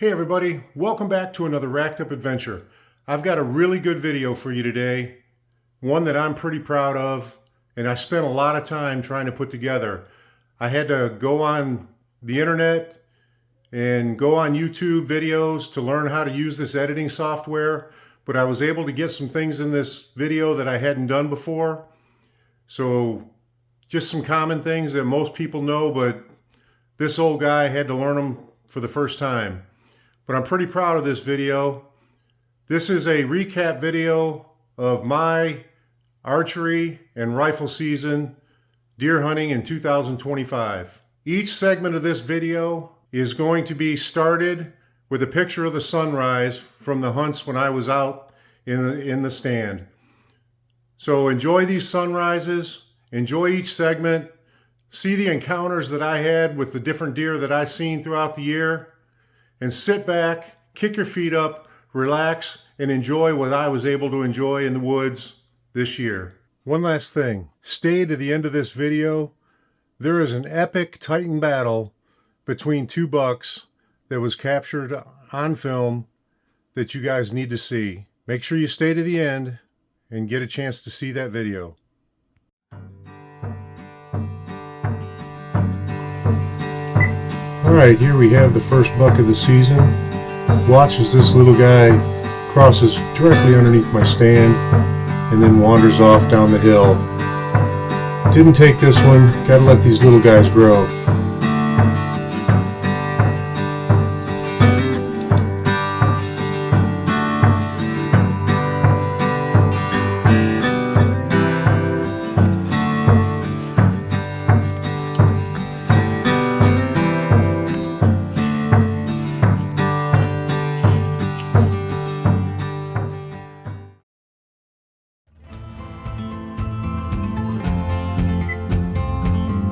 Hey everybody, welcome back to another Racked Up Adventure. I've got a really good video for you today, one that I'm pretty proud of, and I spent a lot of time trying to put together. I had to go on the internet and go on YouTube videos to learn how to use this editing software, but I was able to get some things in this video that I hadn't done before. So just some common things that most people know, but this old guy had to learn them for the first time. But I'm pretty proud of this video. This is a recap video of my archery and rifle season deer hunting in 2025. Each segment of this video is going to be started with a picture of the sunrise from the hunts when I was out in the stand. So enjoy these sunrises, enjoy each segment, see the encounters that I had with the different deer that I've seen throughout the year, and sit back, kick your feet up, relax, and enjoy what I was able to enjoy in the woods this year. One last thing, stay to the end of this video. There is an epic Titan battle between two bucks that was captured on film that you guys need to see. Make sure you stay to the end and get a chance to see that video. Alright, here we have the first buck of the season. Watch as this little guy crosses directly underneath my stand and then wanders off down the hill. Didn't take this one, gotta let these little guys grow.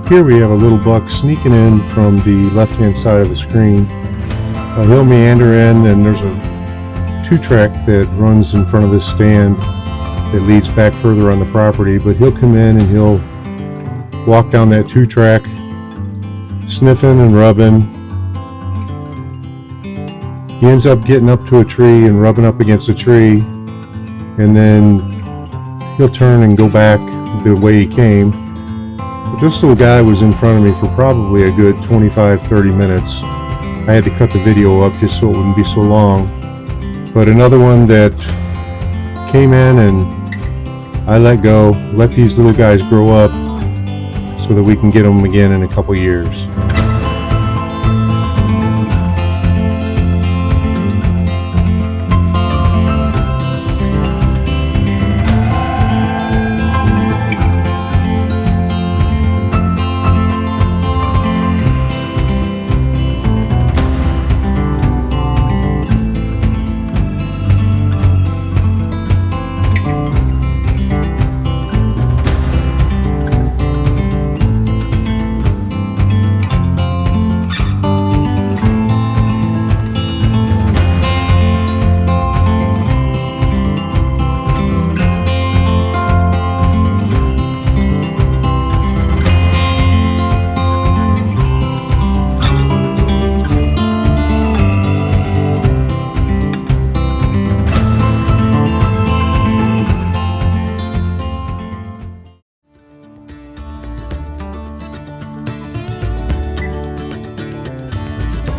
Here we have a little buck sneaking in from the left-hand side of the screen. He'll meander in, and there's a two-track that runs in front of this stand that leads back further on the property, but he'll come in and he'll walk down that two-track, sniffing and rubbing. He ends up getting up to a tree and rubbing up against a tree, and then he'll turn and go back the way he came. But this little guy was in front of me for probably a good 25-30 minutes. I had to cut the video up just so it wouldn't be so long. But another one that came in and I let go, let these little guys grow up so that we can get them again in a couple years.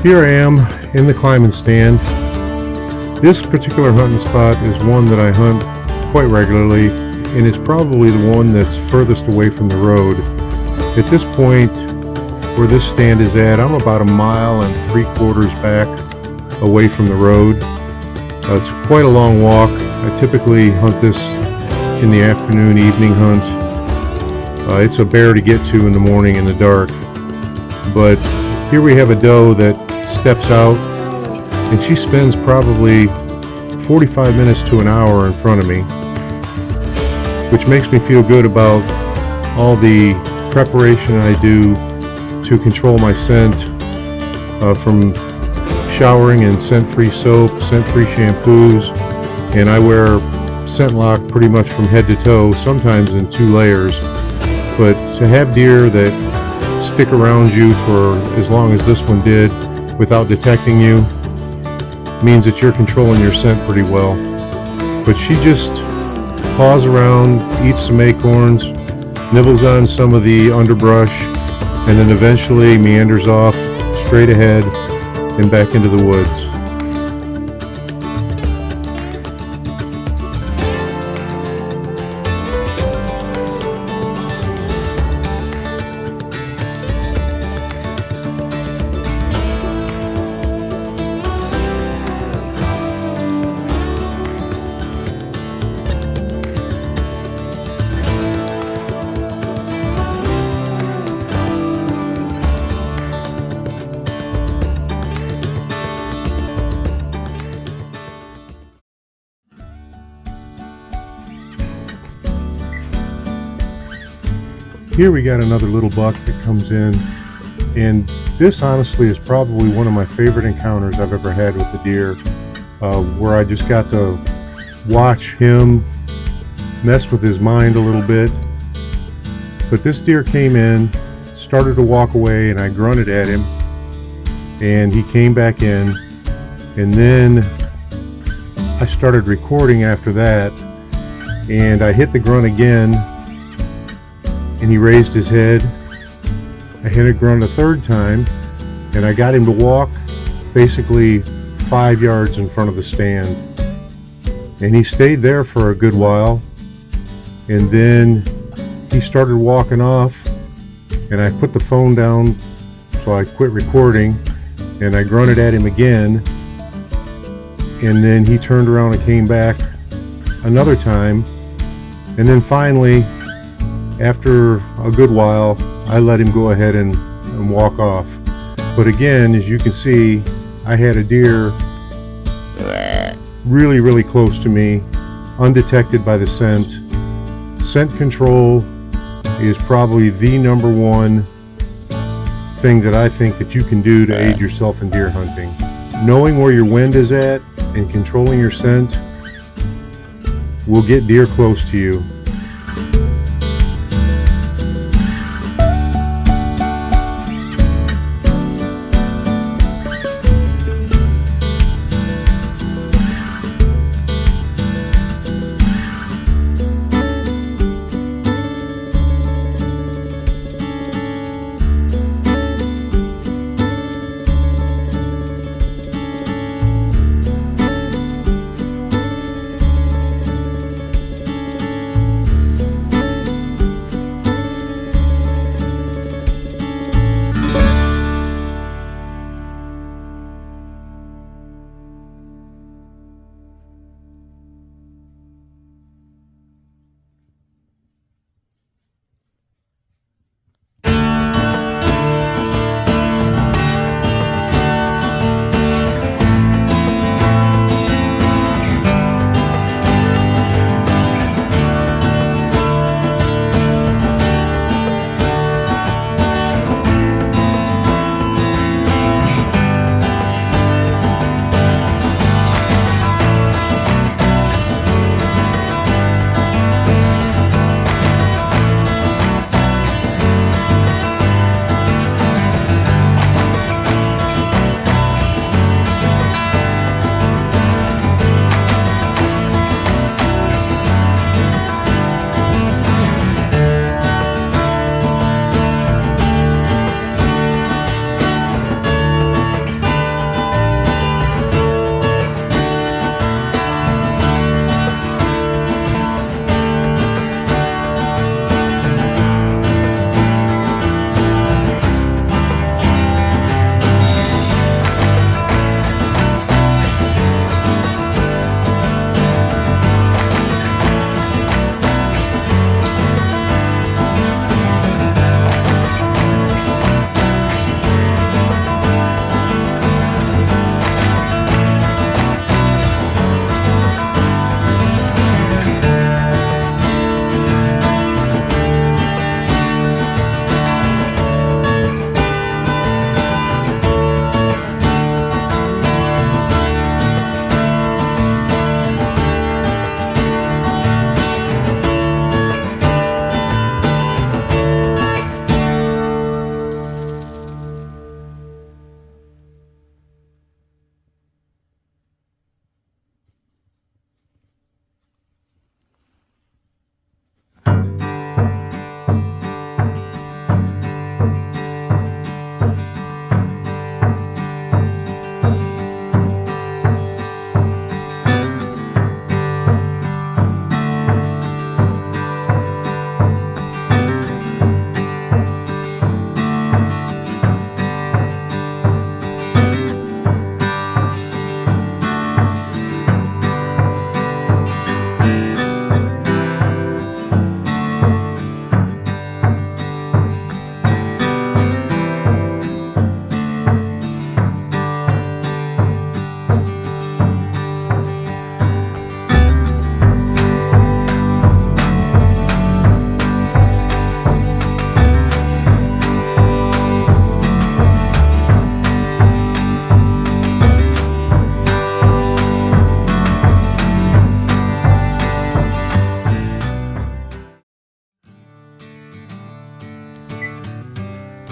Here I am in the climbing stand. This particular hunting spot is one that I hunt quite regularly, and it's probably the one that's furthest away from the road. At this point, where this stand is at, I'm about 1.75 miles back away from the road. It's quite a long walk. I typically hunt this in the afternoon, evening hunt. It's a bear to get to in the morning in the dark. But here we have a doe that steps out, and she spends probably 45 minutes to an hour in front of me, which makes me feel good about all the preparation I do to control my scent, from showering in scent-free soap, scent-free shampoos, and I wear scent lock pretty much from head to toe, sometimes in 2 layers. But to have deer that stick around you for as long as this one did without detecting you means that you're controlling your scent pretty well. But she just paws around, eats some acorns, nibbles on some of the underbrush, and then eventually meanders off straight ahead and back into the woods. Here we got another little buck that comes in, and this honestly is probably one of my favorite encounters I've ever had with a deer, where I just got to watch him mess with his mind a little bit. But this deer came in, started to walk away, and I grunted at him, and he came back in, and then I started recording after that, and I hit the grunt again, and he raised his head. I hit a grunt a third time, and I got him to walk basically 5 yards in front of the stand. And he stayed there for a good while, and then he started walking off, and I put the phone down, so I quit recording, and I grunted at him again, and then he turned around and came back another time, and then finally, after a good while, I let him go ahead and walk off. But again, as you can see, I had a deer really, really close to me, undetected by the scent. Scent control is probably the number one thing that I think that you can do to aid yourself in deer hunting. Knowing where your wind is at and controlling your scent will get deer close to you.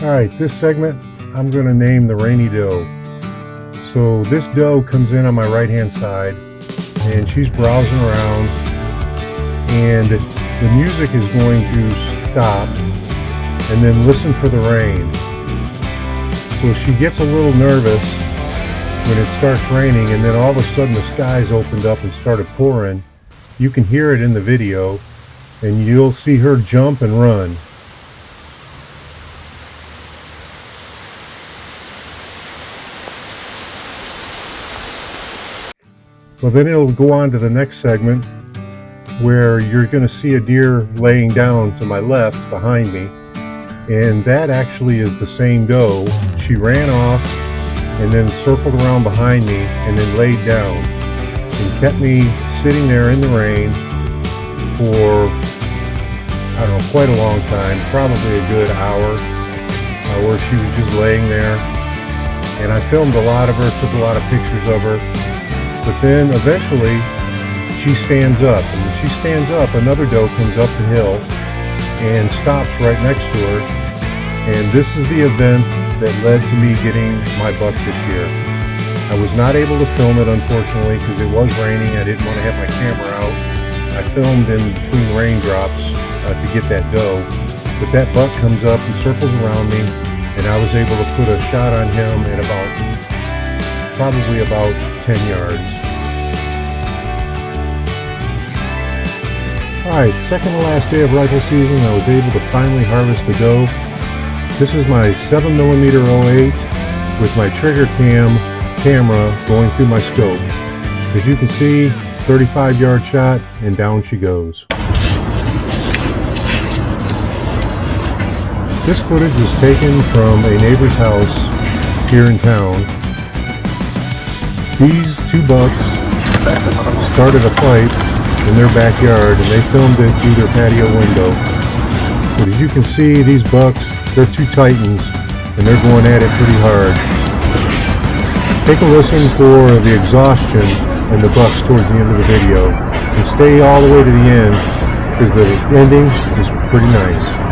Alright, this segment I'm going to name the rainy doe. So this doe comes in on my right hand side and she's browsing around, and the music is going to stop and then listen for the rain. So she gets a little nervous when it starts raining, and then all of a sudden the skies opened up and started pouring. You can hear it in the video and you'll see her jump and run. Well, then it'll go on to the next segment where you're going to see a deer laying down to my left behind me, and that actually is the same doe. She ran off and then circled around behind me and then laid down and kept me sitting there in the rain for, I don't know, quite a long time, probably a good hour, where she was just laying there. And I filmed a lot of her, took a lot of pictures of her. But then eventually she stands up, and when she stands up, another doe comes up the hill and stops right next to her. And this is the event that led to me getting my buck this year. I was not able to film it, unfortunately, because it was raining. I didn't want to have my camera out. I filmed in between raindrops to get that doe. But that buck comes up and circles around me, and I was able to put a shot on him at probably about 10 yards. Alright, second to last day of rifle season, I was able to finally harvest a doe. This is my 7mm 08 with my trigger camera going through my scope. As you can see, 35-yard shot, and down she goes. This footage was taken from a neighbor's house here in town. These two bucks started a fight in their backyard, and they filmed it through their patio window. But as you can see, these bucks, they're two titans, and they're going at it pretty hard. Take a listen for the exhaustion and the bucks towards the end of the video, and stay all the way to the end, because the ending is pretty nice.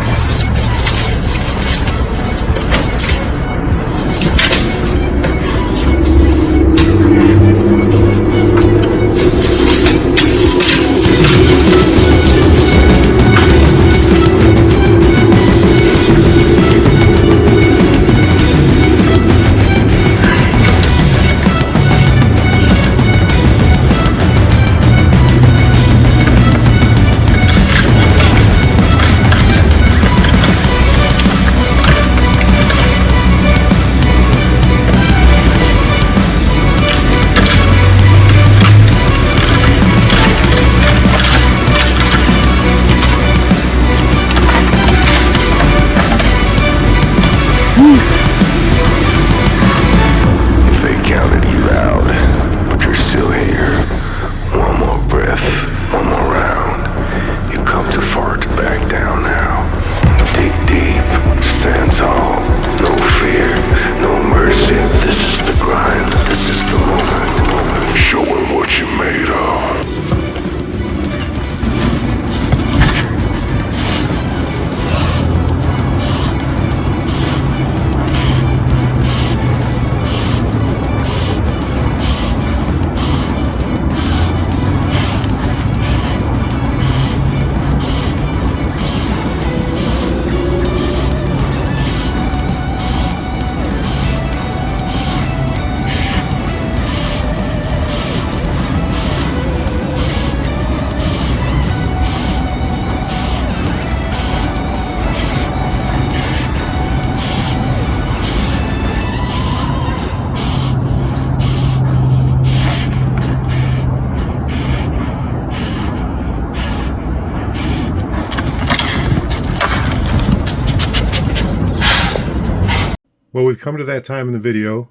Well, we've come to that time in the video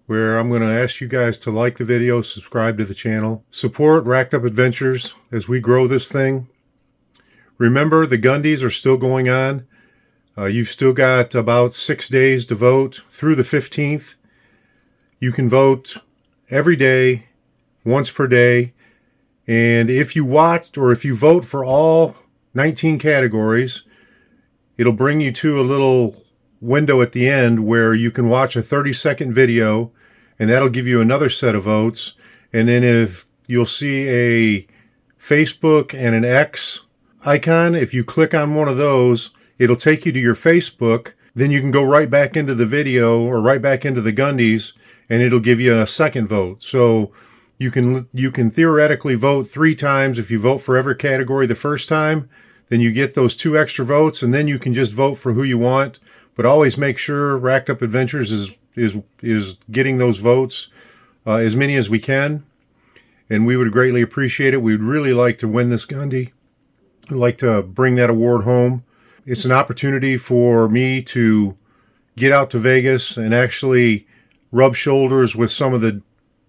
where I'm going to ask you guys to like the video, subscribe to the channel, support Racked Up Adventures as we grow this thing. Remember, the Gundies are still going on. You've still got about 6 days to vote through the 15th. You can vote every day, once per day. And if you watch, or if you vote for all 19 categories, it'll bring you to a little window at the end where you can watch a 30-second video, and that'll give you another set of votes. And then if you'll see a Facebook and an X icon, if you click on one of those, it'll take you to your Facebook. Then you can go right back into the video or right back into the Gundies, and it'll give you a second vote. So you can theoretically vote 3 times. If you vote for every category the first time, then you get those 2 extra votes, and then you can just vote for who you want. But always make sure Racked Up Adventures is getting those votes, as many as we can, and we would greatly appreciate it. We'd really like to win this Gundy. I'd like to bring that award home. It's an opportunity for me to get out to Vegas and actually rub shoulders with some of the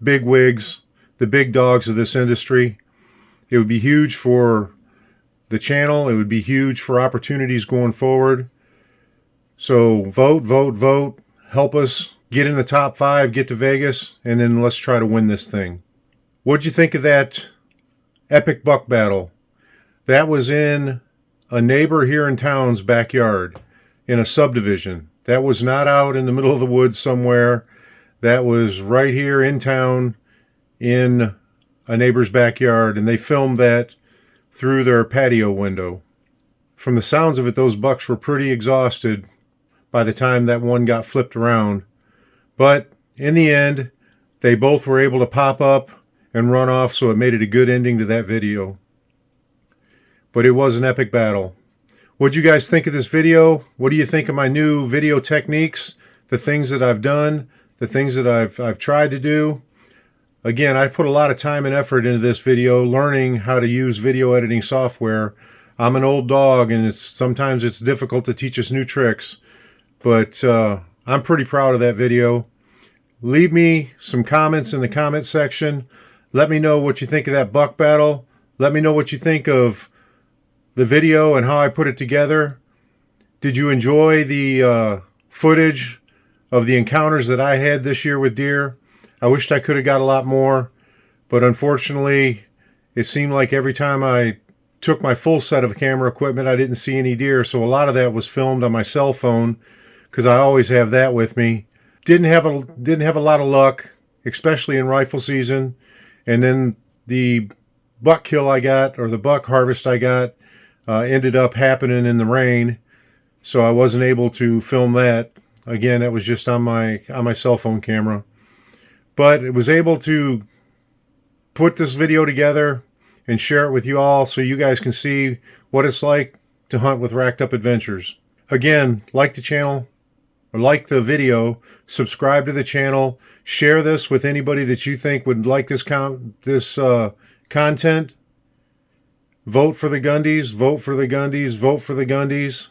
big wigs, the big dogs of this industry. It would be huge for the channel. It would be huge for opportunities going forward. So vote, vote, vote. Help us get in the top 5, get to Vegas, and then let's try to win this thing. What'd you think of that epic buck battle? That was in a neighbor here in town's backyard, in a subdivision. That was not out in the middle of the woods somewhere. That was right here in town in a neighbor's backyard, and they filmed that through their patio window. From the sounds of it, those bucks were pretty exhausted by the time that one got flipped around. But in the end, they both were able to pop up and run off, so it made it a good ending to that video. But it was an epic battle. What'd you guys think of this video? What do you think of my new video techniques? The things that I've done, the things that I've tried to do? Again, I put a lot of time and effort into this video, learning how to use video editing software. I'm an old dog, and sometimes it's difficult to teach us new tricks. But I'm pretty proud of that video. Leave me some comments in the comment section. Let me know what you think of that buck battle. Let me know what you think of the video and how I put it together. Did you enjoy the footage of the encounters that I had this year with deer? I wished I could have got a lot more, but unfortunately, it seemed like every time I took my full set of camera equipment, I didn't see any deer. So a lot of that was filmed on my cell phone, because I always have that with me. Didn't have a lot of luck, especially in rifle season. And then the buck kill I got, or the buck harvest I got, ended up happening in the rain, so I wasn't able to film that. Again, that was just on my cell phone camera. But it was able to put this video together and share it with you all so you guys can see what it's like to hunt with Racked Up Adventures. Again, like the channel, or like the video, subscribe to the channel, share this with anybody that you think would like this content. Vote for the Gundies, vote for the Gundies, vote for the Gundies.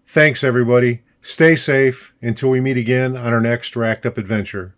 Thanks, everybody. Stay safe until we meet again on our next Racked Up Adventure.